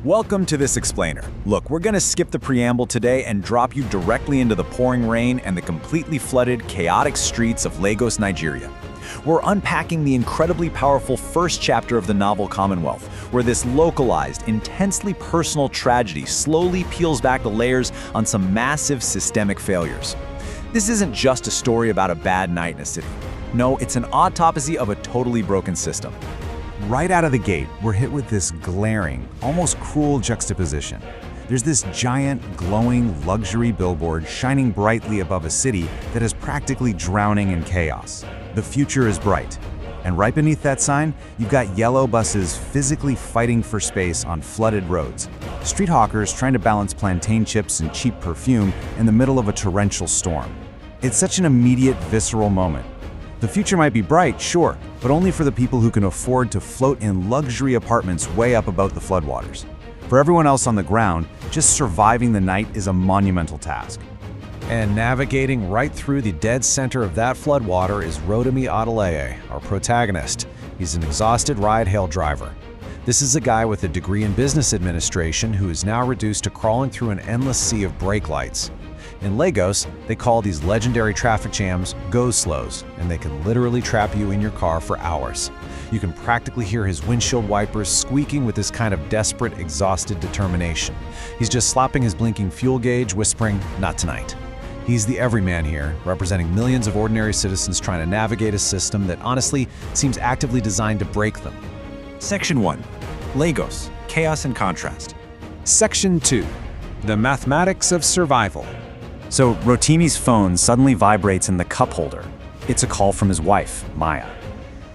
Welcome to this explainer. Look, we're gonna skip the preamble today and drop you directly into the pouring rain and the completely flooded, chaotic streets of Lagos, Nigeria. We're unpacking the incredibly powerful first chapter of the novel Commonwealth, where this localized, intensely personal tragedy slowly peels back the layers on some massive systemic failures. This isn't just a story about a bad night in a city. No, it's an autopsy of a totally broken system. Right out of the gate, we're hit with this glaring, almost cruel juxtaposition. There's this giant, glowing luxury billboard shining brightly above a city that is practically drowning in chaos. The future is bright. And right beneath that sign, you've got yellow buses physically fighting for space on flooded roads. Street hawkers trying to balance plantain chips and cheap perfume in the middle of a torrential storm. It's such an immediate, visceral moment. The future might be bright, sure, but only for the people who can afford to float in luxury apartments way up above the floodwaters. For everyone else on the ground, just surviving the night is a monumental task. And navigating right through the dead center of that floodwater is Rotimi Adeleye, our protagonist. He's an exhausted ride-hail driver. This is a guy with a degree in business administration who is now reduced to crawling through an endless sea of brake lights. In Lagos, they call these legendary traffic jams go-slows, and they can literally trap you in your car for hours. You can practically hear his windshield wipers squeaking with this kind of desperate, exhausted determination. He's just slapping his blinking fuel gauge, whispering, "Not tonight." He's the everyman here, representing millions of ordinary citizens trying to navigate a system that honestly seems actively designed to break them. Section 1. Lagos, Chaos and Contrast. Section 2. The Mathematics of Survival. So Rotimi's phone suddenly vibrates in the cup holder. It's a call from his wife, Maya.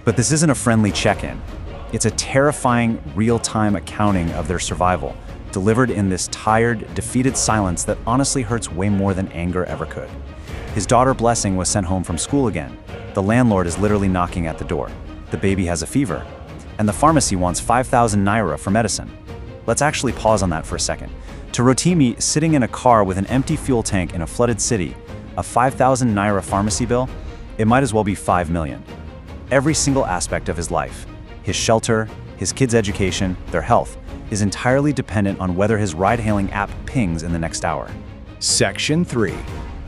But this isn't a friendly check-in. It's a terrifying, real-time accounting of their survival, delivered in this tired, defeated silence that honestly hurts way more than anger ever could. His daughter Blessing was sent home from school again. The landlord is literally knocking at the door. The baby has a fever. And the pharmacy wants 5,000 naira for medicine. Let's actually pause on that for a second. To Rotimi, sitting in a car with an empty fuel tank in a flooded city, a 5,000 naira pharmacy bill, it might as well be 5 million. Every single aspect of his life, his shelter, his kids' education, their health, is entirely dependent on whether his ride-hailing app pings in the next hour. Section 3.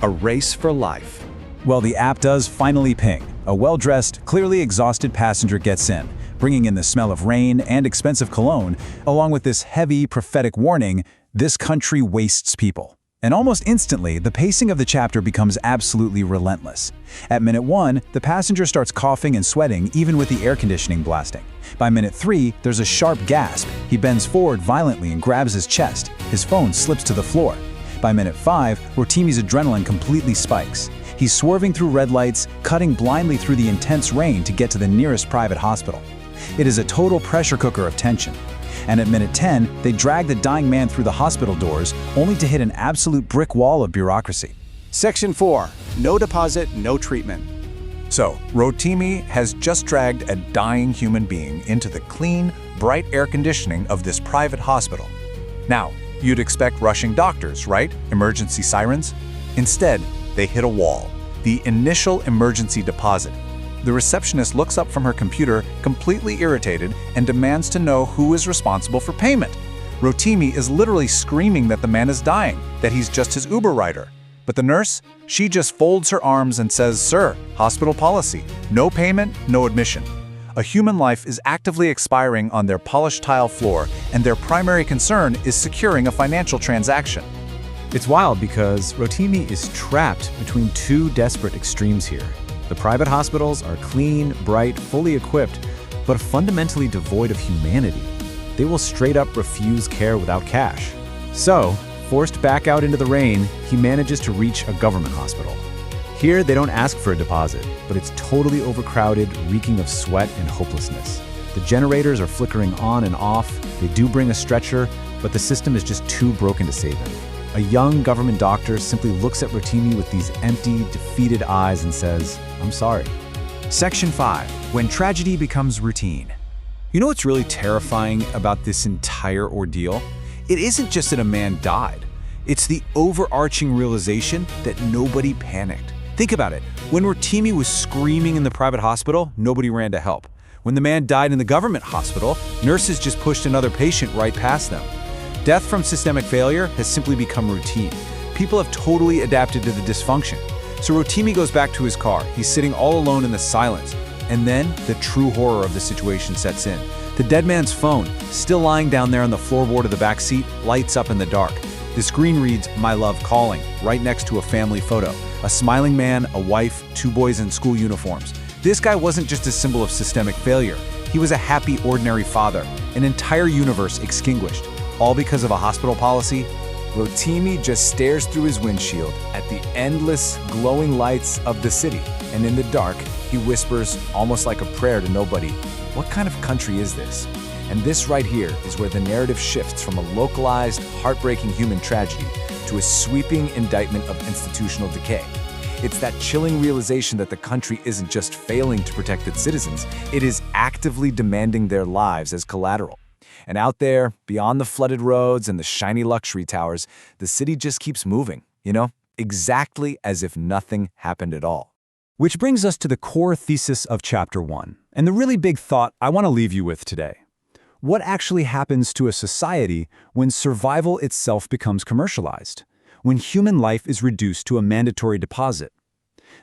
A Race for Life. Well, the app does finally ping. A well-dressed, clearly exhausted passenger gets in, bringing in the smell of rain and expensive cologne, along with this heavy, prophetic warning: this country wastes people. And almost instantly, the pacing of the chapter becomes absolutely relentless. At minute 1, the passenger starts coughing and sweating even with the air conditioning blasting. By minute 3, there's a sharp gasp. He bends forward violently and grabs his chest. His phone slips to the floor. By minute 5, Rotimi's adrenaline completely spikes. He's swerving through red lights, cutting blindly through the intense rain to get to the nearest private hospital. It is a total pressure cooker of tension. And at minute 10, they drag the dying man through the hospital doors, only to hit an absolute brick wall of bureaucracy. Section 4. No deposit, no treatment. So, Rotimi has just dragged a dying human being into the clean, bright air conditioning of this private hospital. Now, you'd expect rushing doctors, right? Emergency sirens? Instead, they hit a wall. The initial emergency deposit. The receptionist looks up from her computer, completely irritated, and demands to know who is responsible for payment. Rotimi is literally screaming that the man is dying, that he's just his Uber rider. But the nurse, she just folds her arms and says, "Sir, hospital policy, no payment, no admission." A human life is actively expiring on their polished tile floor, and their primary concern is securing a financial transaction. It's wild because Rotimi is trapped between two desperate extremes here. The private hospitals are clean, bright, fully equipped, but fundamentally devoid of humanity. They will straight up refuse care without cash. So, forced back out into the rain, he manages to reach a government hospital. Here, they don't ask for a deposit, but it's totally overcrowded, reeking of sweat and hopelessness. The generators are flickering on and off. They do bring a stretcher, but the system is just too broken to save him. A young government doctor simply looks at Rotimi with these empty, defeated eyes and says, "I'm sorry." Section 5. When tragedy becomes routine. You know what's really terrifying about this entire ordeal? It isn't just that a man died. It's the overarching realization that nobody panicked. Think about it. When Rotimi was screaming in the private hospital, nobody ran to help. When the man died in the government hospital, nurses just pushed another patient right past them. Death from systemic failure has simply become routine. People have totally adapted to the dysfunction. So Rotimi goes back to his car. He's sitting all alone in the silence. And then the true horror of the situation sets in. The dead man's phone, still lying down there on the floorboard of the back seat, lights up in the dark. The screen reads, "My love calling," right next to a family photo. A smiling man, a wife, 2 boys in school uniforms. This guy wasn't just a symbol of systemic failure. He was a happy, ordinary father. An entire universe extinguished. All because of a hospital policy? Rotimi just stares through his windshield at the endless, glowing lights of the city, and in the dark, he whispers, almost like a prayer to nobody, "What kind of country is this?" And this right here is where the narrative shifts from a localized, heartbreaking human tragedy to a sweeping indictment of institutional decay. It's that chilling realization that the country isn't just failing to protect its citizens, it is actively demanding their lives as collateral. And out there, beyond the flooded roads and the shiny luxury towers, the city just keeps moving, exactly as if nothing happened at all. Which brings us to the core thesis of Chapter 1, and the really big thought I want to leave you with today. What actually happens to a society when survival itself becomes commercialized? When human life is reduced to a mandatory deposit?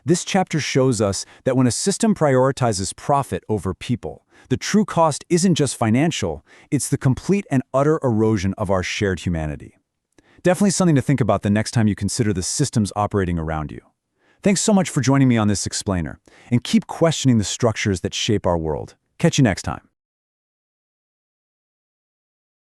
This chapter shows us that when a system prioritizes profit over people, the true cost isn't just financial, it's the complete and utter erosion of our shared humanity. Definitely something to think about the next time you consider the systems operating around you. Thanks so much for joining me on this explainer, and keep questioning the structures that shape our world. Catch you next time.